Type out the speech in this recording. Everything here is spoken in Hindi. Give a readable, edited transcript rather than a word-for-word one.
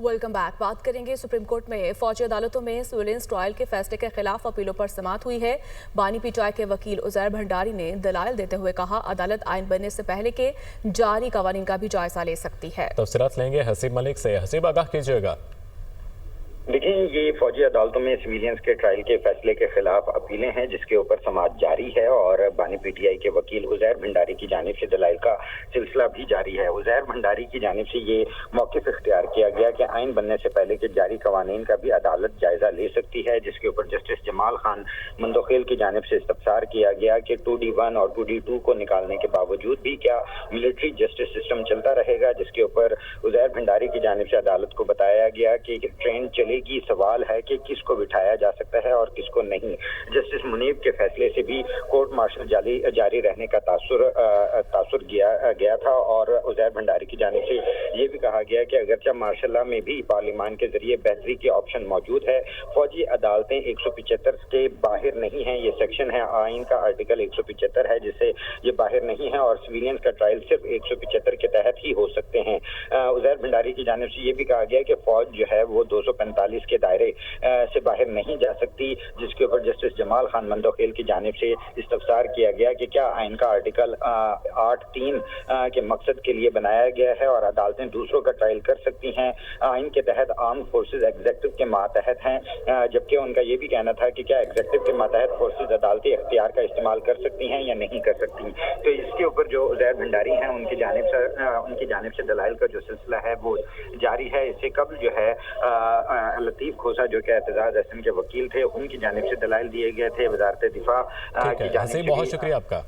Welcome back. बात करेंगे सुप्रीम कोर्ट में फौजी अदालतों में सर्विलांस ट्रायल के फैसले के खिलाफ अपीलों पर समाअत हुई है। बानी पीटीआई के वकील उजैर भंडारी ने दलाइल देते हुए कहा, अदालत आइन बनने से पहले के जारी कवानीन का भी जायजा ले सकती है। तफसीलात लेंगे हसीब मलिक से। हसीब, आगाह कीजिएगा। देखिए, ये फौजी अदालतों में सिविलियंस के ट्रायल के फैसले के खिलाफ अपीलें हैं जिसके ऊपर समाअत जारी है और बानी पीटीआई के वकील उजैर भंडारी की जानिब से दलाइल का सिलसिला भी जारी है। उजैर भंडारी की जानिब से ये मौक़िफ़ इख्तियार किया गया कि आइन बनने से पहले के जारी कवानीन का भी अदालत जायजा ले सकती है, जिसके ऊपर जस्टिस जमाल खान मंदोखेल की जानिब से इस्तफसार किया गया कि 2D1 और 2D2 को निकालने के बावजूद भी क्या मिलिट्री जस्टिस सिस्टम चलता रहेगा, जिसके ऊपर उजैर भंडारी की जानिब से अदालत को बताया गया कि ट्रेन चलेगी। सवाल है कि किसको बिठाया जा सकता है और किसको नहीं। जस्टिस मुनीब के फैसले से भी कोर्ट मार्शल जारी रहने का तासुर गया था और उजैर भंडारी की जानिब से ये भी कहा गया कि अगरचे मार्शल लॉ में भी पार्लियामान के जरिए बेहतरी के ऑप्शन मौजूद है, फौजी अदालतें 175 के बाहर नहीं हैं। ये सेक्शन है आइन का, आर्टिकल 175 है जिससे ये बाहर नहीं है और सिविलियंस का ट्रायल सिर्फ 175 के तहत ही हो सकते हैं। उजैर भंडारी की जानिब से ये भी कहा गया कि फौज जो है वो 245 के दायरे से बाहर नहीं जा सकती, जिसके ऊपर जस्टिस जमाल खान मंदोखेल की जानिब से इस्तफसार किया गया कि क्या आइन का आर्टिकल 8(3) के मकसद के लिए बनाया गया है और अदालतें दूसरों का ट्रायल कर सकती हैं। आइन के तहत आर्म फोर्सेज एग्जेक्टिव के मातहत हैं, जबकि उनका ये भी कहना था कि क्या एग्जेक्टिव के मातहत फोर्सेज अदालती इख्तियार का इस्तेमाल कर सकती हैं या नहीं कर सकती। तो इसके ऊपर जो उजैर भंडारी हैं उनकी जानिब से दलाइल का जो सिलसिला है वो जारी है। इससे कबल जो है लतीफ खोसा जो कि एतजाज अहसन के वकील थे, उनकी जानिब से दलाइल दिए गए थे। वजारत दिफा की जानिब से बहुत शुक्रिया आपका।